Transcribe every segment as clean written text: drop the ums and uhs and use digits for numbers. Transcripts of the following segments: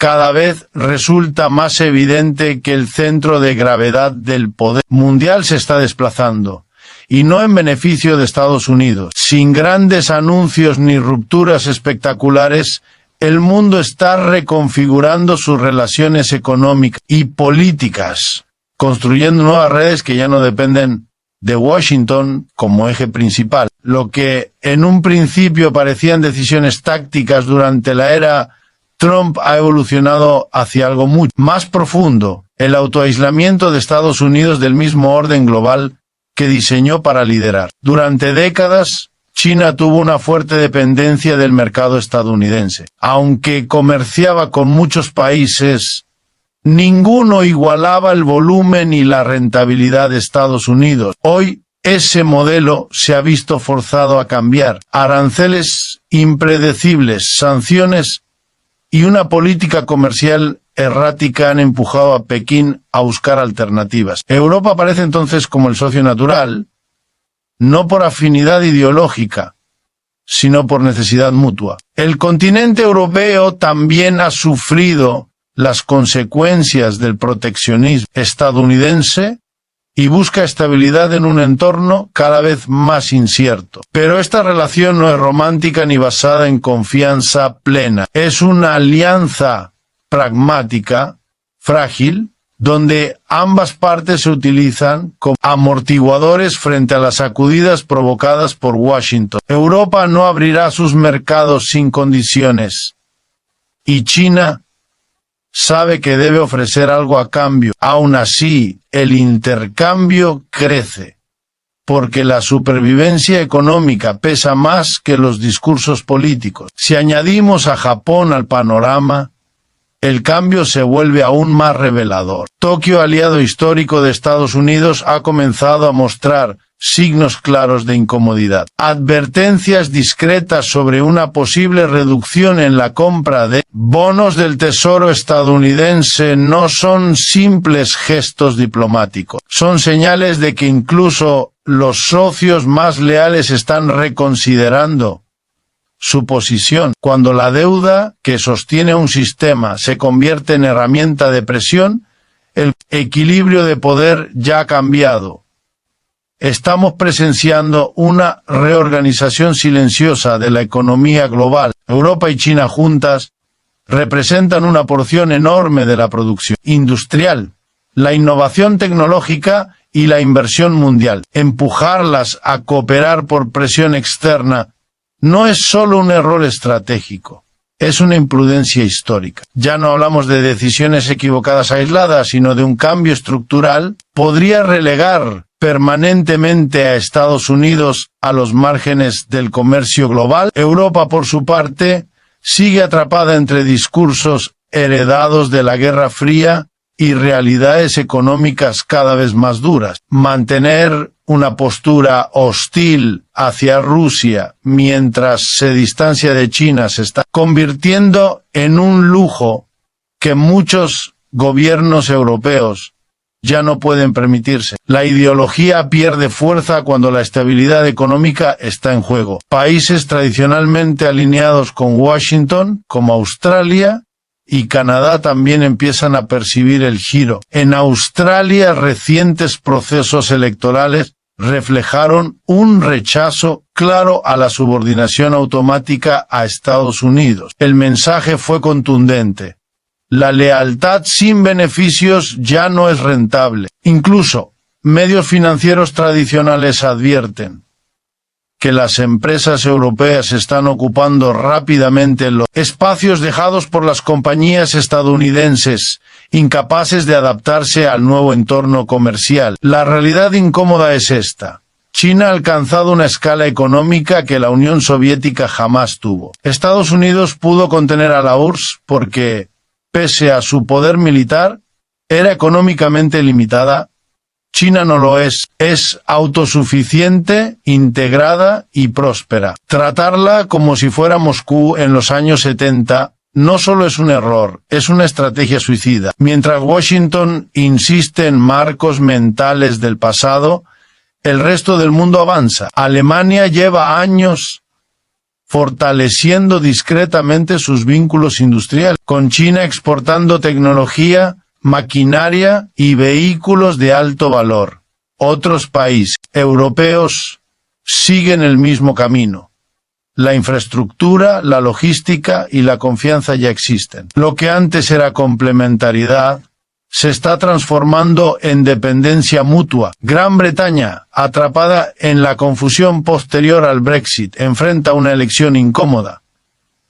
cada vez resulta más evidente que el centro de gravedad del poder mundial se está desplazando, y no en beneficio de Estados Unidos. Sin grandes anuncios ni rupturas espectaculares, el mundo está reconfigurando sus relaciones económicas y políticas, construyendo nuevas redes que ya no dependen de Washington como eje principal. Lo que en un principio parecían decisiones tácticas durante la era Trump ha evolucionado hacia algo mucho más profundo, el autoaislamiento de Estados Unidos del mismo orden global que diseñó para liderar. Durante décadas, China tuvo una fuerte dependencia del mercado estadounidense. Aunque comerciaba con muchos países, ninguno igualaba el volumen y la rentabilidad de Estados Unidos. Hoy, ese modelo se ha visto forzado a cambiar. Aranceles impredecibles, sanciones y una política comercial errática han empujado a Pekín a buscar alternativas. Europa aparece entonces como el socio natural, no por afinidad ideológica, sino por necesidad mutua. El continente europeo también ha sufrido las consecuencias del proteccionismo estadounidense y busca estabilidad en un entorno cada vez más incierto. Pero esta relación no es romántica ni basada en confianza plena. Es una alianza pragmática, frágil, donde ambas partes se utilizan como amortiguadores frente a las sacudidas provocadas por Washington. Europa no abrirá sus mercados sin condiciones, y China sabe que debe ofrecer algo a cambio. Aún así, el intercambio crece, porque la supervivencia económica pesa más que los discursos políticos. Si añadimos a Japón al panorama, el cambio se vuelve aún más revelador. Tokio, aliado histórico de Estados Unidos, ha comenzado a mostrar signos claros de incomodidad. Advertencias discretas sobre una posible reducción en la compra de bonos del Tesoro estadounidense no son simples gestos diplomáticos. Son señales de que incluso los socios más leales están reconsiderando su posición. Cuando la deuda que sostiene un sistema se convierte en herramienta de presión, el equilibrio de poder ya ha cambiado. Estamos presenciando una reorganización silenciosa de la economía global. Europa y China juntas representan una porción enorme de la producción industrial, la innovación tecnológica y la inversión mundial. Empujarlas a cooperar por presión externa no es solo un error estratégico, es una imprudencia histórica. Ya no hablamos de decisiones equivocadas aisladas, sino de un cambio estructural. Podría relegar permanentemente a Estados Unidos a los márgenes del comercio global. Europa, por su parte, sigue atrapada entre discursos heredados de la Guerra Fría y realidades económicas cada vez más duras. Mantener una postura hostil hacia Rusia mientras se distancia de China se está convirtiendo en un lujo que muchos gobiernos europeos ya no pueden permitirse. La ideología pierde fuerza cuando la estabilidad económica está en juego. Países tradicionalmente alineados con Washington, como Australia y Canadá, también empiezan a percibir el giro. En Australia, recientes procesos electorales reflejaron un rechazo claro a la subordinación automática a Estados Unidos. El mensaje fue contundente. La lealtad sin beneficios ya no es rentable. Incluso, medios financieros tradicionales advierten que las empresas europeas están ocupando rápidamente los espacios dejados por las compañías estadounidenses, incapaces de adaptarse al nuevo entorno comercial. La realidad incómoda es esta. China ha alcanzado una escala económica que la Unión Soviética jamás tuvo. Estados Unidos pudo contener a la URSS porque, pese a su poder militar, era económicamente limitada. China no lo es autosuficiente, integrada y próspera. Tratarla como si fuera Moscú en los años 70 no solo es un error, es una estrategia suicida. Mientras Washington insiste en marcos mentales del pasado, el resto del mundo avanza. Alemania lleva años fortaleciendo discretamente sus vínculos industriales, con China exportando tecnología, maquinaria y vehículos de alto valor. Otros países europeos siguen el mismo camino. La infraestructura, la logística y la confianza ya existen. Lo que antes era complementariedad se está transformando en dependencia mutua. Gran Bretaña, atrapada en la confusión posterior al Brexit, enfrenta una elección incómoda.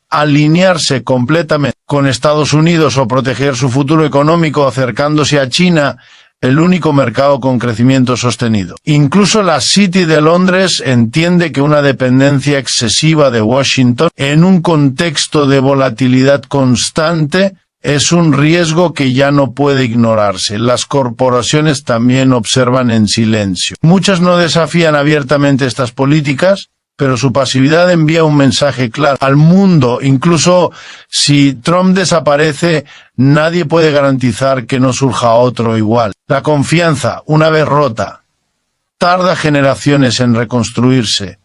Alinearse completamente con Estados Unidos o proteger su futuro económico acercándose a China, el único mercado con crecimiento sostenido. Incluso la City de Londres entiende que una dependencia excesiva de Washington, en un contexto de volatilidad constante, es un riesgo que ya no puede ignorarse. Las corporaciones también observan en silencio. Muchas no desafían abiertamente estas políticas, pero su pasividad envía un mensaje claro al mundo. Incluso si Trump desaparece, nadie puede garantizar que no surja otro igual. La confianza, una vez rota, tarda generaciones en reconstruirse.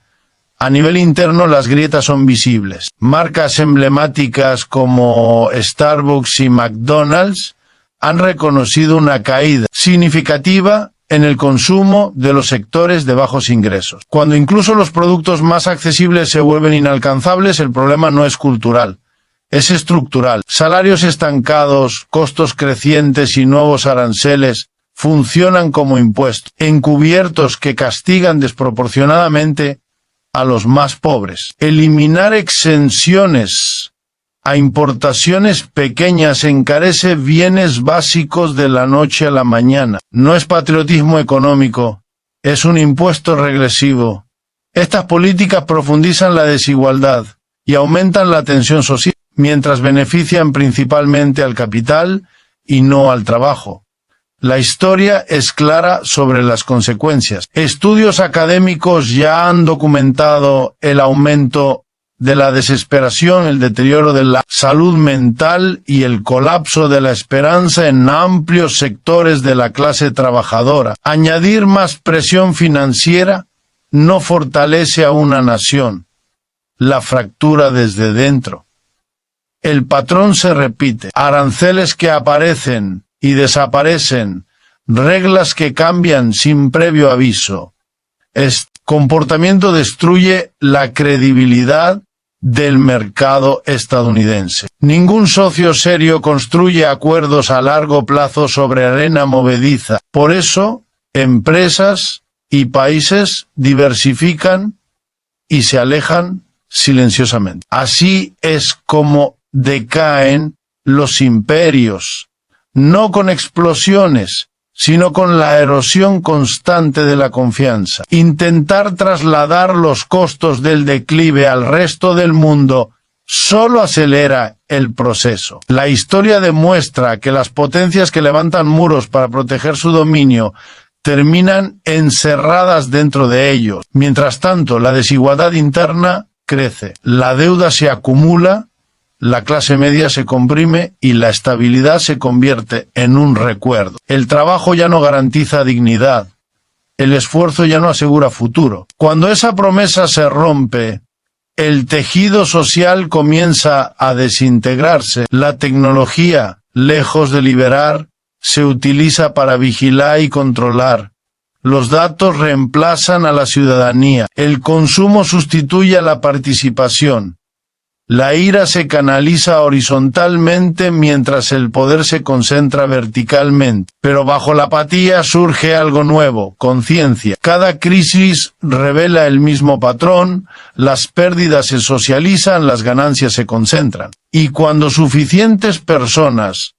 A nivel interno las grietas son visibles. Marcas emblemáticas como Starbucks y McDonald's han reconocido una caída significativa en el consumo de los sectores de bajos ingresos. Cuando incluso los productos más accesibles se vuelven inalcanzables, el problema no es cultural, es estructural. Salarios estancados, costos crecientes y nuevos aranceles funcionan como impuestos encubiertos que castigan desproporcionadamente a los más pobres. Eliminar exenciones a importaciones pequeñas encarece bienes básicos de la noche a la mañana. No es patriotismo económico, es un impuesto regresivo. Estas políticas profundizan la desigualdad y aumentan la tensión social, mientras benefician principalmente al capital y no al trabajo. La historia es clara sobre las consecuencias. Estudios académicos ya han documentado el aumento de la desesperación, el deterioro de la salud mental y el colapso de la esperanza en amplios sectores de la clase trabajadora. Añadir más presión financiera no fortalece a una nación. La fractura desde dentro. El patrón se repite. Aranceles que aparecen y desaparecen, reglas que cambian sin previo aviso. Este comportamiento destruye la credibilidad del mercado estadounidense. Ningún socio serio construye acuerdos a largo plazo sobre arena movediza. Por eso, empresas y países diversifican y se alejan silenciosamente. Así es como decaen los imperios. No con explosiones, sino con la erosión constante de la confianza. Intentar trasladar los costos del declive al resto del mundo solo acelera el proceso. La historia demuestra que las potencias que levantan muros para proteger su dominio terminan encerradas dentro de ellos. Mientras tanto, la desigualdad interna crece, la deuda se acumula, la clase media se comprime y la estabilidad se convierte en un recuerdo. El trabajo ya no garantiza dignidad. El esfuerzo ya no asegura futuro. Cuando esa promesa se rompe, el tejido social comienza a desintegrarse. La tecnología, lejos de liberar, se utiliza para vigilar y controlar. Los datos reemplazan a la ciudadanía. El consumo sustituye a la participación. La ira se canaliza horizontalmente mientras el poder se concentra verticalmente. Pero bajo la apatía surge algo nuevo, conciencia. Cada crisis revela el mismo patrón, las pérdidas se socializan, las ganancias se concentran. Y cuando suficientes personas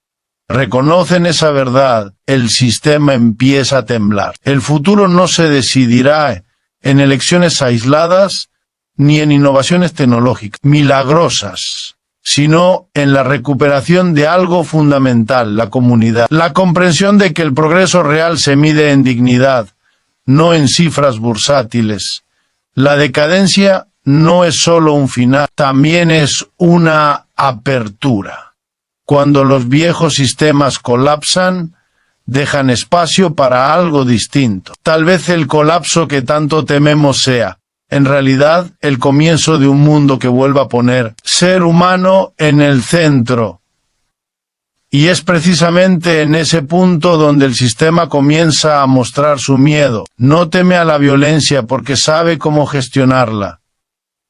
reconocen esa verdad, el sistema empieza a temblar. El futuro no se decidirá en elecciones aisladas, ni en innovaciones tecnológicas milagrosas, sino en la recuperación de algo fundamental, la comunidad. La comprensión de que el progreso real se mide en dignidad, no en cifras bursátiles. La decadencia no es solo un final, también es una apertura. Cuando los viejos sistemas colapsan, dejan espacio para algo distinto. Tal vez el colapso que tanto tememos sea en realidad, el comienzo de un mundo que vuelva a poner ser humano en el centro. Y es precisamente en ese punto donde el sistema comienza a mostrar su miedo. No teme a la violencia porque sabe cómo gestionarla.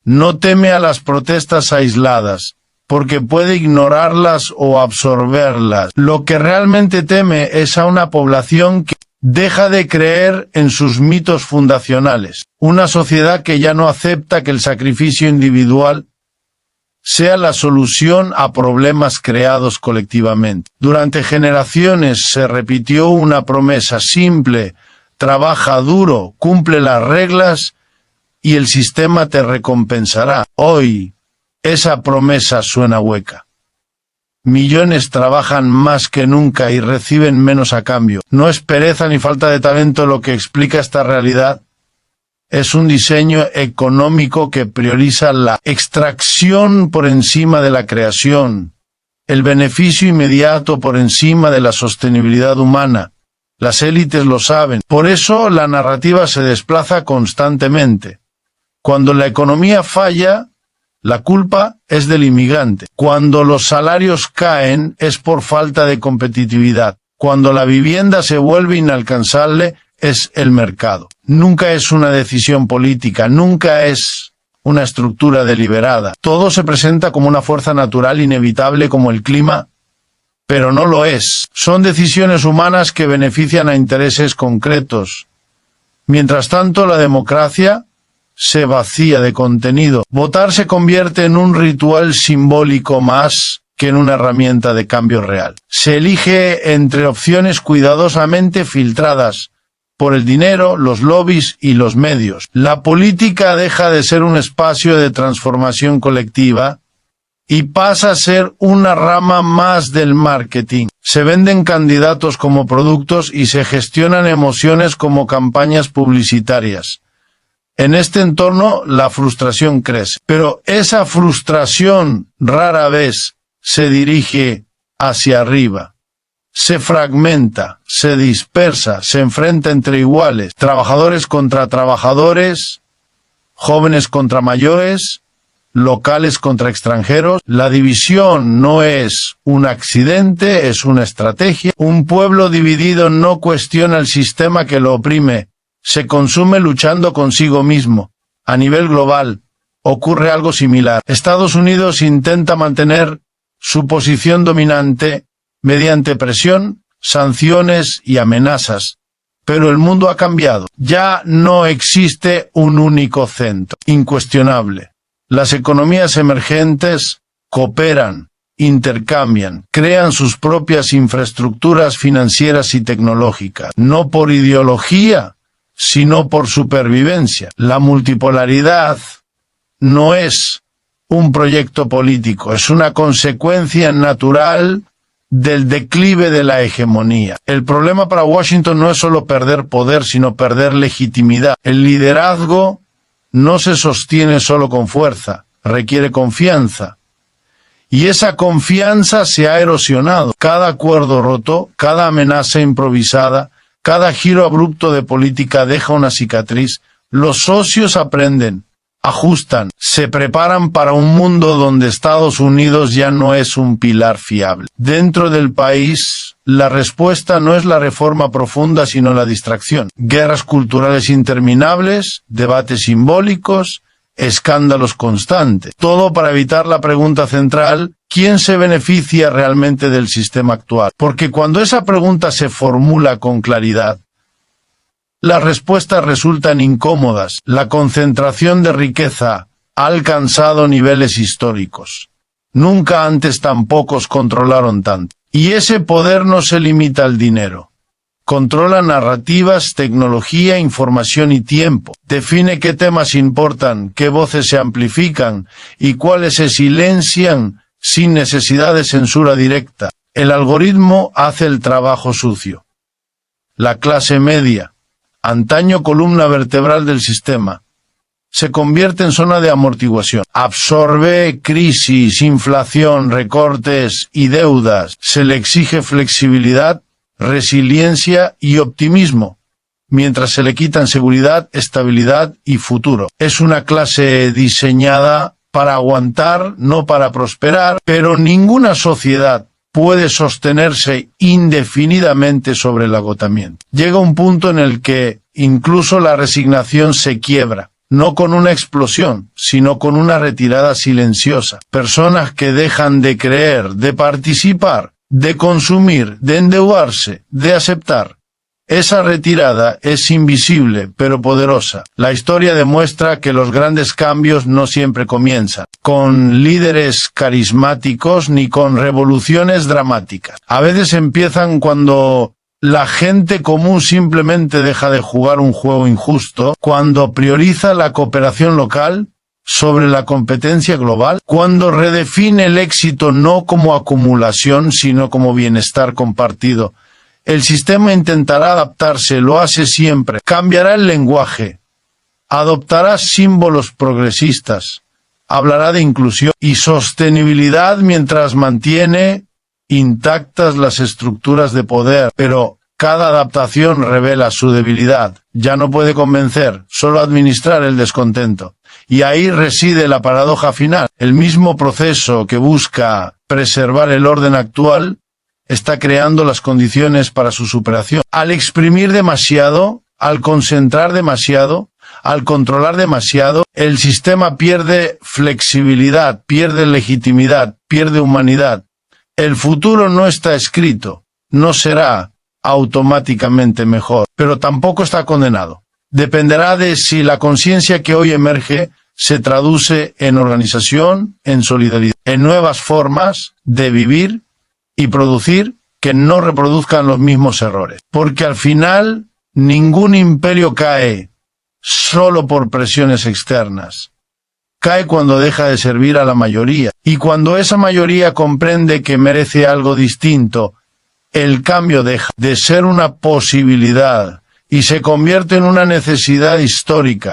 No teme a las protestas aisladas, porque puede ignorarlas o absorberlas. Lo que realmente teme es a una población que deja de creer en sus mitos fundacionales. Una sociedad que ya no acepta que el sacrificio individual sea la solución a problemas creados colectivamente. Durante generaciones se repitió una promesa simple: trabaja duro, cumple las reglas y el sistema te recompensará. Hoy, esa promesa suena hueca. Millones trabajan más que nunca y reciben menos a cambio. No es pereza ni falta de talento lo que explica esta realidad. Es un diseño económico que prioriza la extracción por encima de la creación, el beneficio inmediato por encima de la sostenibilidad humana. Las élites lo saben. Por eso la narrativa se desplaza constantemente. Cuando la economía falla, la culpa es del inmigrante. Cuando los salarios caen, es por falta de competitividad. Cuando la vivienda se vuelve inalcanzable, es el mercado. Nunca es una decisión política, nunca es una estructura deliberada. Todo se presenta como una fuerza natural inevitable como el clima, pero no lo es. Son decisiones humanas que benefician a intereses concretos. Mientras tanto, la democracia se vacía de contenido. Votar se convierte en un ritual simbólico más que en una herramienta de cambio real. Se elige entre opciones cuidadosamente filtradas por el dinero, los lobbies y los medios. La política deja de ser un espacio de transformación colectiva y pasa a ser una rama más del marketing. Se venden candidatos como productos y se gestionan emociones como campañas publicitarias. En este entorno la frustración crece, pero esa frustración rara vez se dirige hacia arriba. Se fragmenta, se dispersa, se enfrenta entre iguales, trabajadores contra trabajadores, jóvenes contra mayores, locales contra extranjeros. La división no es un accidente, es una estrategia. Un pueblo dividido no cuestiona el sistema que lo oprime, se consume luchando consigo mismo. A nivel global, ocurre algo similar. Estados Unidos intenta mantener su posición dominante mediante presión, sanciones y amenazas. Pero el mundo ha cambiado. Ya no existe un único centro, incuestionable. Las economías emergentes cooperan, intercambian, crean sus propias infraestructuras financieras y tecnológicas, no por ideología, sino por supervivencia. La multipolaridad no es un proyecto político, es una consecuencia natural del declive de la hegemonía. El problema para Washington no es solo perder poder, sino perder legitimidad. El liderazgo no se sostiene solo con fuerza, requiere confianza. Y esa confianza se ha erosionado. Cada acuerdo roto, cada amenaza improvisada, cada giro abrupto de política deja una cicatriz. Los socios aprenden, ajustan, se preparan para un mundo donde Estados Unidos ya no es un pilar fiable. Dentro del país, la respuesta no es la reforma profunda, sino la distracción. Guerras culturales interminables, debates simbólicos, escándalos constantes. Todo para evitar la pregunta central: ¿quién se beneficia realmente del sistema actual? Porque cuando esa pregunta se formula con claridad, las respuestas resultan incómodas. La concentración de riqueza ha alcanzado niveles históricos. Nunca antes tan pocos controlaron tanto. Y ese poder no se limita al dinero. Controla narrativas, tecnología, información y tiempo. Define qué temas importan, qué voces se amplifican y cuáles se silencian sin necesidad de censura directa. El algoritmo hace el trabajo sucio. La clase media, antaño columna vertebral del sistema, se convierte en zona de amortiguación. Absorbe crisis, inflación, recortes y deudas. Se le exige flexibilidad, resiliencia y optimismo, mientras se le quitan seguridad, estabilidad y futuro. Es una clase diseñada para aguantar, no para prosperar, pero ninguna sociedad puede sostenerse indefinidamente sobre el agotamiento. Llega un punto en el que incluso la resignación se quiebra, no con una explosión, sino con una retirada silenciosa. Personas que dejan de creer, de participar, de consumir, de endeudarse, de aceptar. Esa retirada es invisible, pero poderosa. La historia demuestra que los grandes cambios no siempre comienzan con líderes carismáticos ni con revoluciones dramáticas. A veces empiezan cuando la gente común simplemente deja de jugar un juego injusto, cuando prioriza la cooperación local sobre la competencia global, cuando redefine el éxito no como acumulación, sino como bienestar compartido. El sistema intentará adaptarse, lo hace siempre, cambiará el lenguaje, adoptará símbolos progresistas, hablará de inclusión y sostenibilidad mientras mantiene intactas las estructuras de poder, pero cada adaptación revela su debilidad. Ya no puede convencer, solo administrar el descontento. Y ahí reside la paradoja final. El mismo proceso que busca preservar el orden actual está creando las condiciones para su superación. Al exprimir demasiado, al concentrar demasiado, al controlar demasiado, el sistema pierde flexibilidad, pierde legitimidad, pierde humanidad. El futuro no está escrito, no será automáticamente mejor, pero tampoco está condenado. Dependerá de si la conciencia que hoy emerge se traduce en organización, en solidaridad, en nuevas formas de vivir y producir que no reproduzcan los mismos errores. Porque al final, ningún imperio cae solo por presiones externas. Cae cuando deja de servir a la mayoría. Y cuando esa mayoría comprende que merece algo distinto, el cambio deja de ser una posibilidad y se convierte en una necesidad histórica.